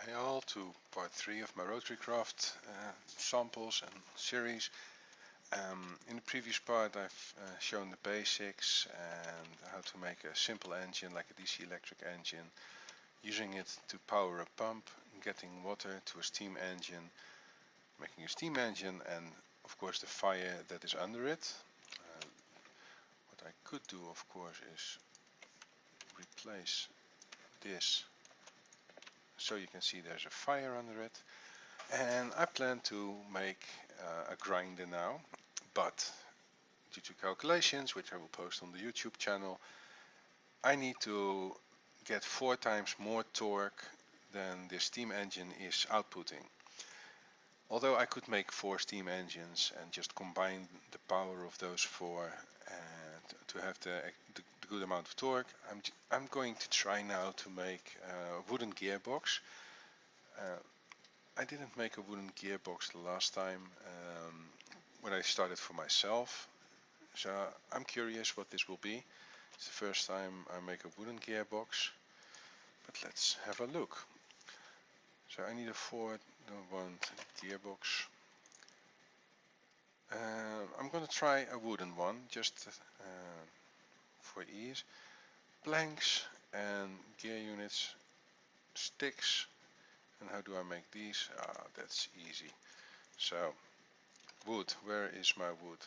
Hey all, to part 3 of my rotarycraft samples and series. In the previous part I've shown the basics and how to make a simple engine like a DC electric engine, using it to power a pump, getting water to a steam engine, making a steam engine, and of course the fire that is under it. What I could do of course is replace this so you can see there's a fire under it. And I plan to make a grinder now, but due to calculations, which I will post on the YouTube channel, I need to get 4 times more torque than the steam engine is outputting. Although I could make 4 steam engines and just combine the power of those 4 to have the good amount of torque, I'm going to try now to make a wooden gearbox. I didn't make a wooden gearbox the last time when I started for myself, so I'm curious what this will be. It's the first time I make a wooden gearbox, but let's have a look. So I need a 4-1 gearbox. I'm going to try a wooden one just for ease. Planks and gear units, sticks. And how do I make these? That's easy. So wood, where is my wood?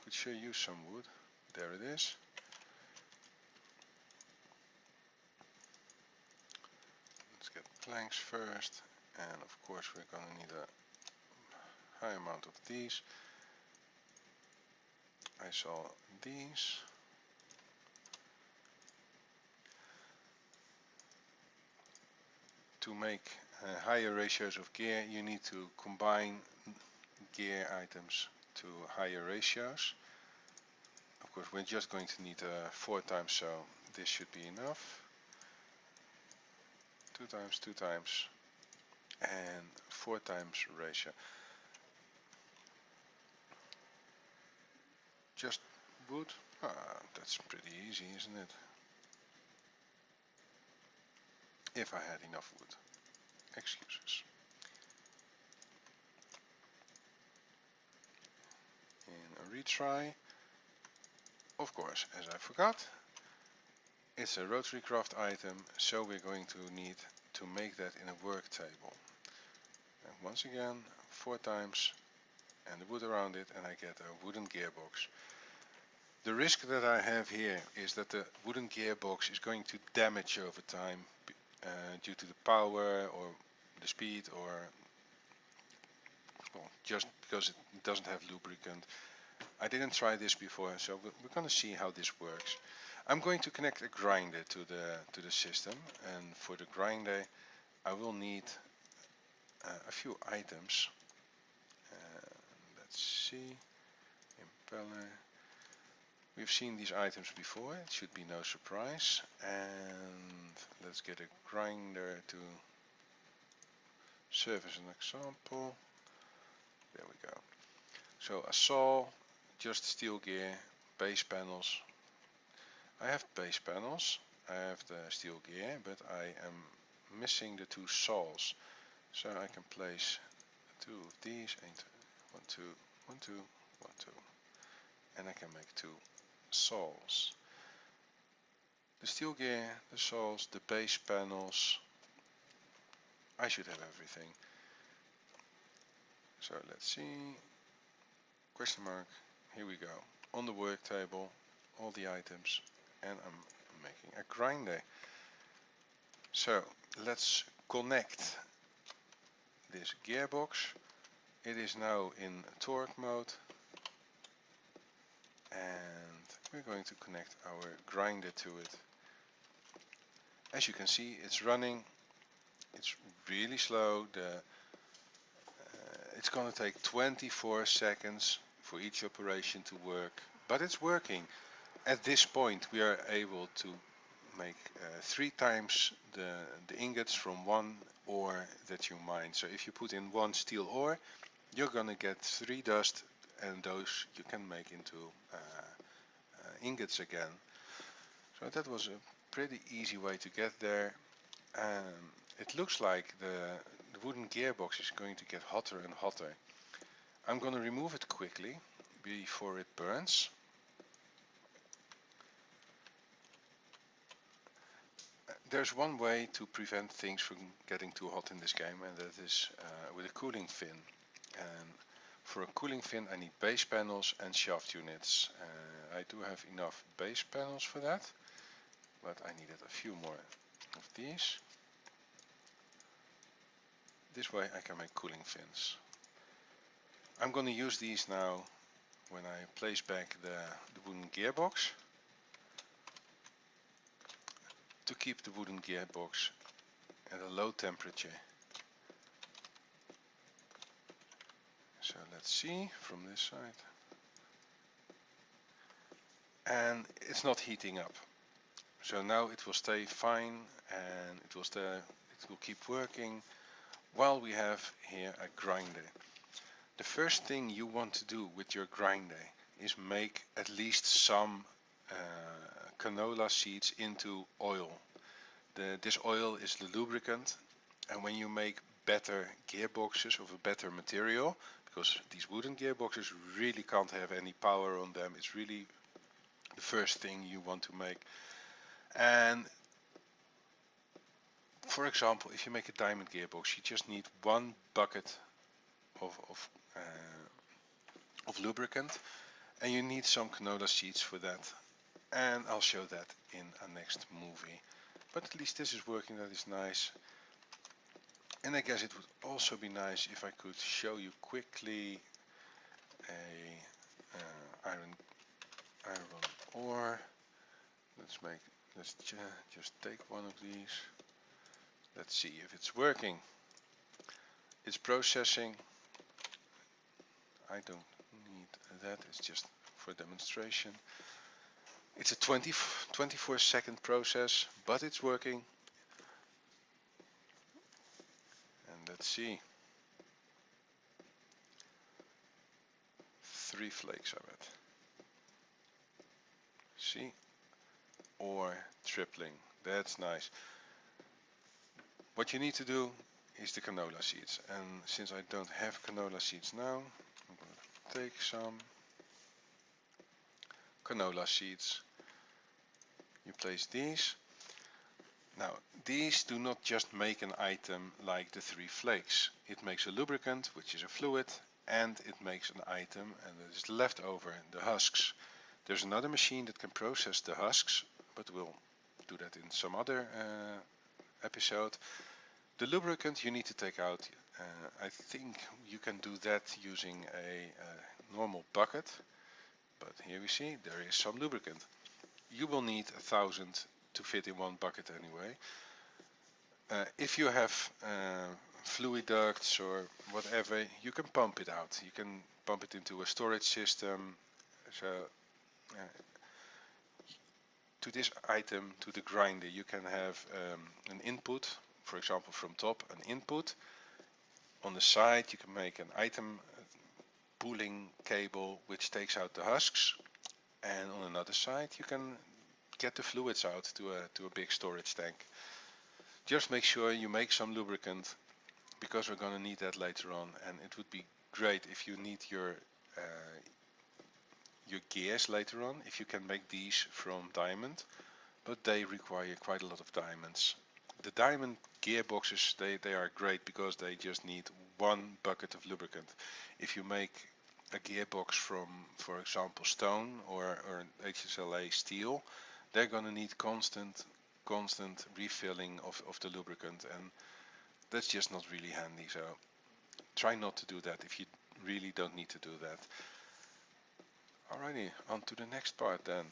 Could sure use some wood. There it is. Let's get planks first, and of course we're going to need a high amount of these. I saw these. To make higher ratios of gear, you need to combine gear items to higher ratios. Of course, we're just going to need 4 times, so this should be enough. 2 times, 2 times, and 4 times ratio. Just wood? That's pretty easy, isn't it? If I had enough wood. Excuses. In a retry, of course, as I forgot, it's a rotarycraft item, so we're going to need to make that in a work table. And once again, 4 times and the wood around it, and I get a wooden gearbox. The risk that I have here is that the wooden gearbox is going to damage over time due to the power or the speed, or well, just because it doesn't have lubricant. I didn't try this before, so we're going to see how this works. I'm going to connect a grinder to the system, and for the grinder I will need a few items. Let's see, impeller. We've seen these items before, it should be no surprise. And let's get a grinder to serve as an example. There we go. So a saw, just steel gear, base panels. I have base panels, I have the steel gear, but I am missing the 2 saws. So I can place 2 of these, 1, 2, 1, 2, 1, 2. And I can make 2 saws. The steel gear, the saws, the base panels. I should have everything. So let's see. Question mark. Here we go. On the work table, all the items, and I'm making a grinder. So let's connect this gearbox. It is now in torque mode, and we're going to connect our grinder to it. As you can see, it's running. It's really slow. It's going to take 24 seconds for each operation to work, but it's working. At this point we are able to make 3 times the ingots from 1 ore that you mine. So if you put in 1 steel ore, you're gonna get 3 dust, and those you can make into ingots again. So that was a pretty easy way to get there. It looks like the wooden gearbox is going to get hotter and hotter. I'm going to remove it quickly before it burns. There's one way to prevent things from getting too hot in this game, and that is with a cooling fin. And for a cooling fin I need base panels and shaft units. I do have enough base panels for that, but I needed a few more of these. This way I can make cooling fins. I'm going to use these now when I place back the wooden gearbox, to keep the wooden gearbox at a low temperature. So let's see from this side. And it's not heating up. So now it will stay fine, and it will keep working while we have here a grinder. The first thing you want to do with your grinder is make at least some canola seeds into oil. This oil is the lubricant, and when you make better gearboxes of a better material, because these wooden gearboxes really can't have any power on them, it's really the first thing you want to make. And for example, if you make a diamond gearbox, you just need 1 bucket of lubricant, and you need some canola seeds for that, and I'll show that in a next movie. But at least this is working, that is nice. And I guess it would also be nice if I could show you quickly a iron ore. Let's just take one of these. Let's see if it's working. It's processing. I don't need that, it's just for demonstration. It's a 24-second process, but it's working. And let's see. 3 flakes of it. See? Or tripling. That's nice. What you need to do is the canola seeds. And since I don't have canola seeds now, I'm going to take some canola seeds. You place these. Now, these do not just make an item like the 3 flakes. It makes a lubricant, which is a fluid, and it makes an item, and that is the leftover, the husks. There's another machine that can process the husks, but we'll do that in some other episode. The lubricant you need to take out. I think you can do that using a normal bucket, but here we see there is some lubricant. You will need 1,000 to fit in 1 bucket anyway. If you have fluid ducts or whatever, you can pump it out. You can pump it into a storage system. So to this item, to the grinder, you can have an input, for example from top, an input. On the side you can make an item pooling cable which takes out the husks, and on another side you can get the fluids out to a big storage tank. Just make sure you make some lubricant, because we're going to need that later on, and it would be great if you need your gears later on, if you can make these from diamond, but they require quite a lot of diamonds. The diamond gearboxes, they are great because they just need 1 bucket of lubricant. If you make a gearbox from, for example, stone or HSLA steel, they're going to need constant refilling of the lubricant, and that's just not really handy. So try not to do that if you really don't need to do that. Alrighty, on to the next part then.